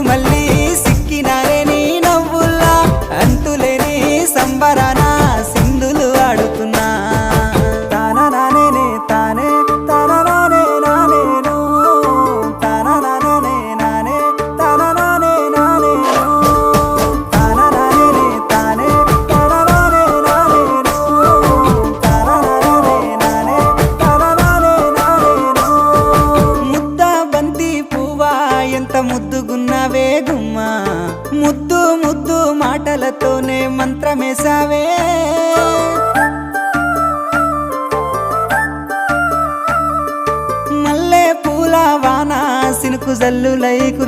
మళ్ళీ సిక్కినారే నీ నవ్వుల్లా అంతులేని సంబరాన సింధులు ఆడుతున్నా తాననానే తానే తాననానే నానేను తాననానే నానే తాననానే నానేను తాననానే తానే తాననానే నానేను తాననానే నానే తాననానే నానేను ముద్ద బంతి పువ్వా ఎంత ముద్దుగున్నావే గుమ్మా ముద్దు ముద్దు మాటలతోనే మంత్రమేసావే మల్లె పూల వాన సినుకు జల్లులై